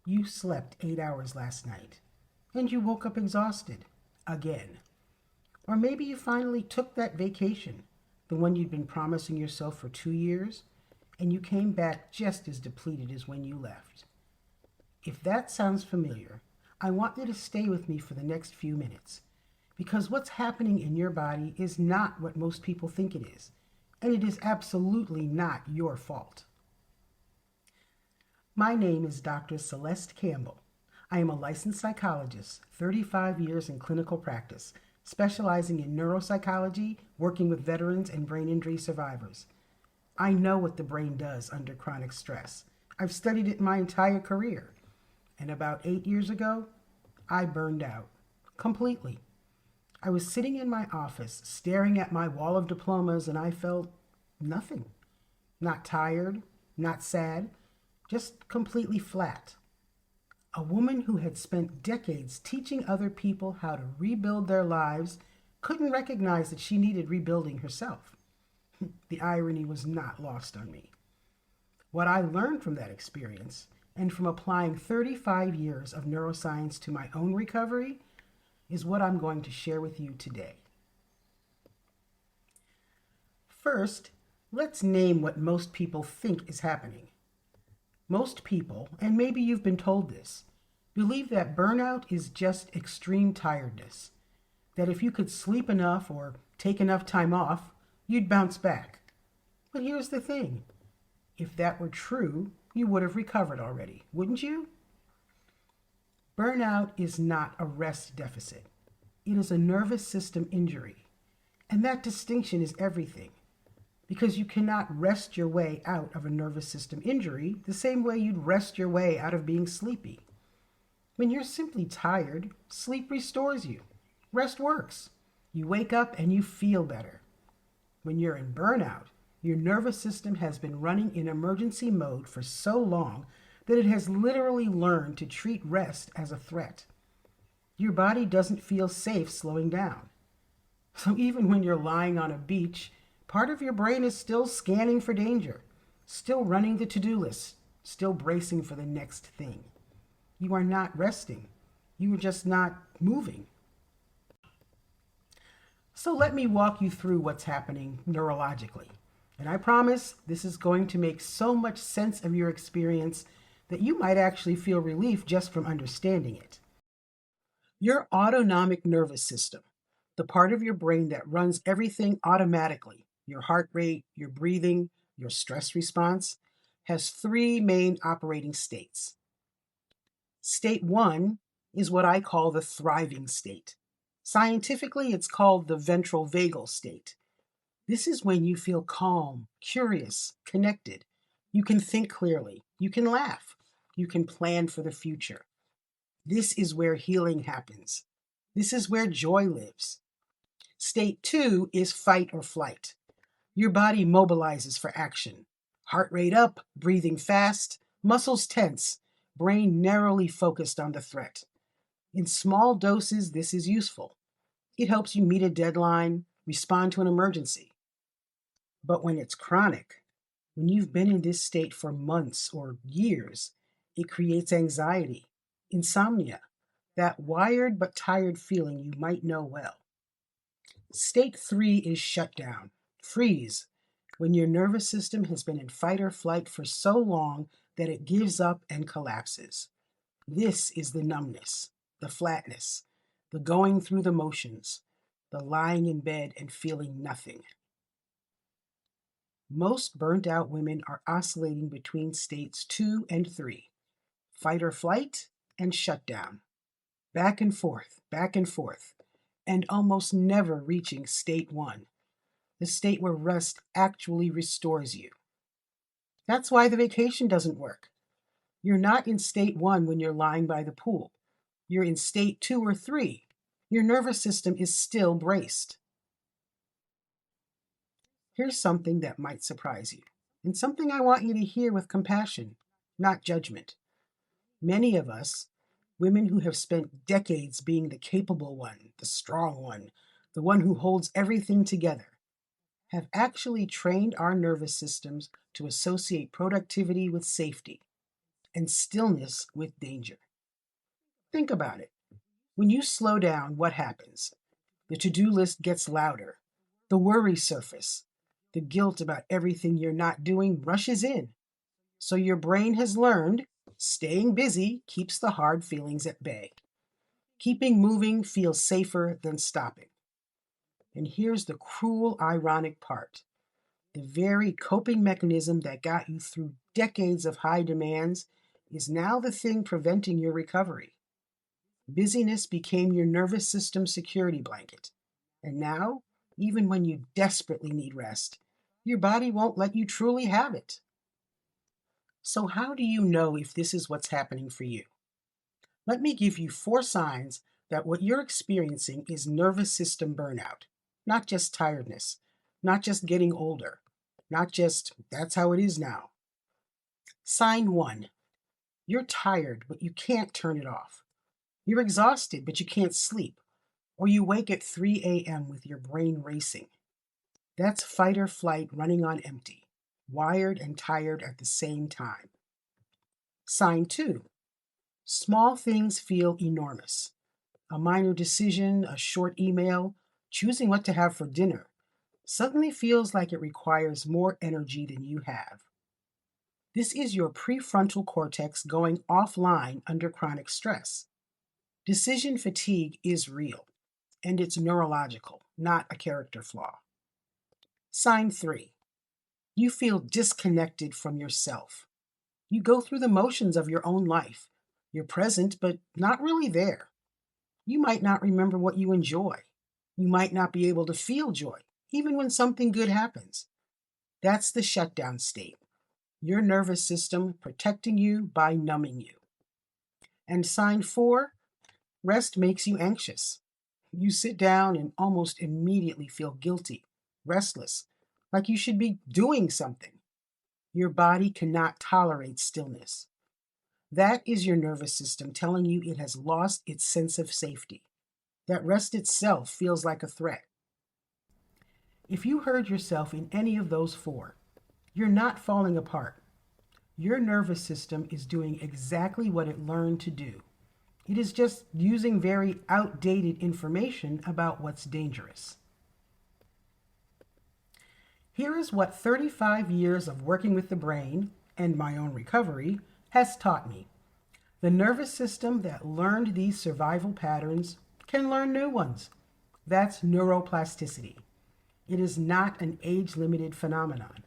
You slept 8 hours last night, and you woke up exhausted again. Or maybe you finally took that vacation, the one you'd been promising yourself for 2 years, and you came back just as depleted as when you left. If that sounds familiar, I want you to stay with me for the next few minutes, because what's happening in your body is not what most people think it is, and it is absolutely not your fault. My name is Dr. Celeste Campbell. I am a licensed psychologist, 35 years in clinical practice, specializing in neuropsychology, working with veterans and brain injury survivors. I know what the brain does under chronic stress. I've studied it my entire career. And about 8 years ago, I burned out completely. I was sitting in my office staring at my wall of diplomas and I felt nothing. Not tired, not sad, just completely flat. A woman who had spent decades teaching other people how to rebuild their lives couldn't recognize that she needed rebuilding herself. The irony was not lost on me. What I learned from that experience and from applying 35 years of neuroscience to my own recovery is what I'm going to share with you today. First, let's name what most people think is happening. Most people, and maybe you've been told this, believe that burnout is just extreme tiredness. That if you could sleep enough or take enough time off, you'd bounce back. But here's the thing. If that were true, you would have recovered already, wouldn't you? Burnout is not a rest deficit. It is a nervous system injury. And that distinction is everything. Because you cannot rest your way out of a nervous system injury the same way you'd rest your way out of being sleepy. When you're simply tired, sleep restores you. Rest works. You wake up and you feel better. When you're in burnout, your nervous system has been running in emergency mode for so long that it has literally learned to treat rest as a threat. Your body doesn't feel safe slowing down. So even when you're lying on a beach, part of your brain is still scanning for danger, still running the to-do list, still bracing for the next thing. You are not resting. You are just not moving. So let me walk you through what's happening neurologically. And I promise this is going to make so much sense of your experience that you might actually feel relief just from understanding it. Your autonomic nervous system, the part of your brain that runs everything automatically, your heart rate, your breathing, your stress response, has three main operating states. State 1 is what I call the thriving state. Scientifically, it's called the ventral vagal state. This is when you feel calm, curious, connected. You can think clearly. You can laugh. You can plan for the future. This is where healing happens. This is where joy lives. State 2 is fight or flight. Your body mobilizes for action. Heart rate up, breathing fast, muscles tense, brain narrowly focused on the threat. In small doses, this is useful. It helps you meet a deadline, respond to an emergency. But when it's chronic, when you've been in this state for months or years, it creates anxiety, insomnia, that wired but tired feeling you might know well. State 3 is shutdown, freeze, when your nervous system has been in fight or flight for so long that it gives up and collapses. This is the numbness, the flatness, the going through the motions, the lying in bed and feeling nothing. Most burnt out women are oscillating between states 2 and 3, fight or flight and shutdown, back and forth, and almost never reaching state 1, the state where rest actually restores you. That's why the vacation doesn't work. You're not in state 1 when you're lying by the pool. You're in state 2 or 3. Your nervous system is still braced. Here's something that might surprise you, and something I want you to hear with compassion, not judgment. Many of us, women who have spent decades being the capable one, the strong one, the one who holds everything together, have actually trained our nervous systems to associate productivity with safety. and stillness with danger. Think about it. When you slow down, what happens? The to-do list gets louder. The worries surface. The guilt about everything you're not doing rushes in. So your brain has learned staying busy keeps the hard feelings at bay. Keeping moving feels safer than stopping. And here's the cruel, ironic part. The very coping mechanism that got you through decades of high demands is now the thing preventing your recovery. Busyness became your nervous system security blanket. And now, even when you desperately need rest, your body won't let you truly have it. So, how do you know if this is what's happening for you? Let me give you 4 signs that what you're experiencing is nervous system burnout, not just tiredness, not just getting older, not just that's how it is now. Sign 1. You're tired, but you can't turn it off. You're exhausted, but you can't sleep. Or you wake at 3 a.m. with your brain racing. That's fight or flight running on empty, wired and tired at the same time. Sign 2. Small things feel enormous. A minor decision, a short email, choosing what to have for dinner, suddenly feels like it requires more energy than you have. This is your prefrontal cortex going offline under chronic stress. Decision fatigue is real, and it's neurological, not a character flaw. Sign 3. You feel disconnected from yourself. You go through the motions of your own life. You're present, but not really there. You might not remember what you enjoy. You might not be able to feel joy, even when something good happens. That's the shutdown state. Your nervous system protecting you by numbing you. And sign 4, rest makes you anxious. You sit down and almost immediately feel guilty, restless, like you should be doing something. Your body cannot tolerate stillness. That is your nervous system telling you it has lost its sense of safety. That rest itself feels like a threat. If you heard yourself in any of those 4, you're not falling apart. Your nervous system is doing exactly what it learned to do. It is just using very outdated information about what's dangerous. Here is what 35 years of working with the brain and my own recovery has taught me. The nervous system that learned these survival patterns can learn new ones. That's neuroplasticity. It is not an age-limited phenomenon.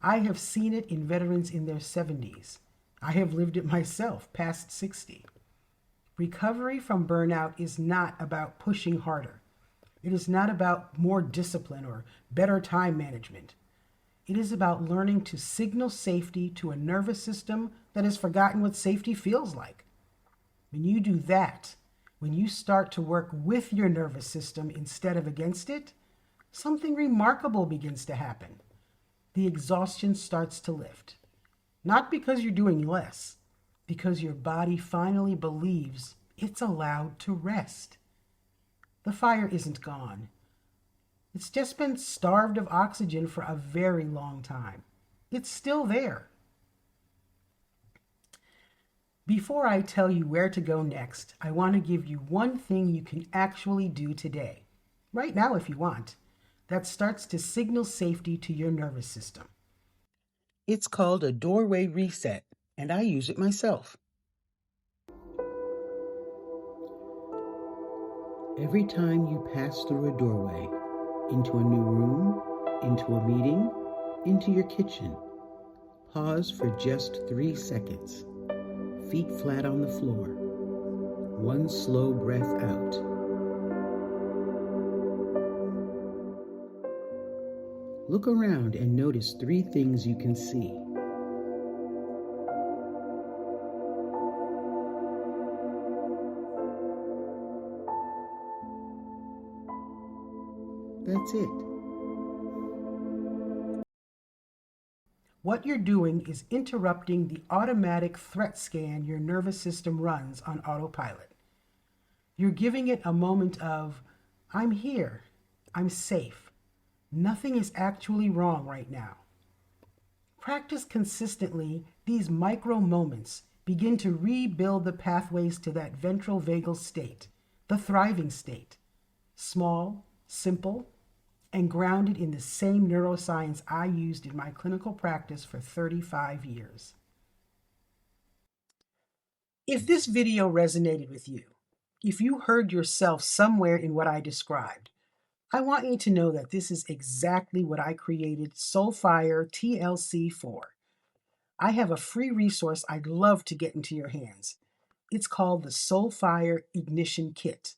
I have seen it in veterans in their 70s. I have lived it myself, past 60. Recovery from burnout is not about pushing harder. It is not about more discipline or better time management. It is about learning to signal safety to a nervous system that has forgotten what safety feels like. When you do that, when you start to work with your nervous system instead of against it, something remarkable begins to happen. The exhaustion starts to lift. Not because you're doing less, because your body finally believes it's allowed to rest. The fire isn't gone. It's just been starved of oxygen for a very long time. It's still there. Before I tell you where to go next, I want to give you one thing you can actually do today, right now if you want, that starts to signal safety to your nervous system. It's called a doorway reset, and I use it myself. Every time you pass through a doorway, into a new room, into a meeting, into your kitchen, pause for just 3 seconds. Feet flat on the floor. One slow breath out. Look around and notice 3 things you can see. That's it. What you're doing is interrupting the automatic threat scan your nervous system runs on autopilot. You're giving it a moment of, I'm here, I'm safe, nothing is actually wrong right now. Practice consistently These micro moments begin to rebuild the pathways to that ventral vagal state, the thriving state. Small, simple, and grounded in the same neuroscience I used in my clinical practice for 35 years. If this video resonated with you, if you heard yourself somewhere in what I described, I want you to know that this is exactly what I created Soulfire TLC for. I have a free resource I'd love to get into your hands. It's called the Soulfire Ignition Kit,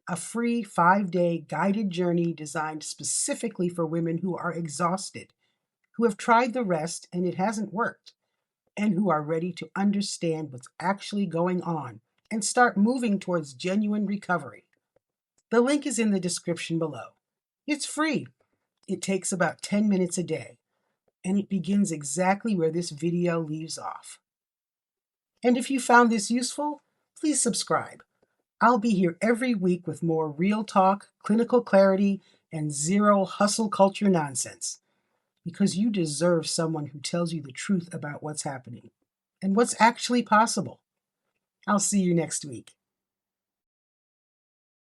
a free 5-day guided journey designed specifically for women who are exhausted, who have tried the rest and it hasn't worked, and who are ready to understand what's actually going on and start moving towards genuine recovery. The link is in the description below. It's free. It takes about 10 minutes a day, and it begins exactly where this video leaves off. And if you found this useful, please subscribe. I'll be here every week with more real talk, clinical clarity, and zero hustle culture nonsense. Because you deserve someone who tells you the truth about what's happening and what's actually possible. I'll see you next week.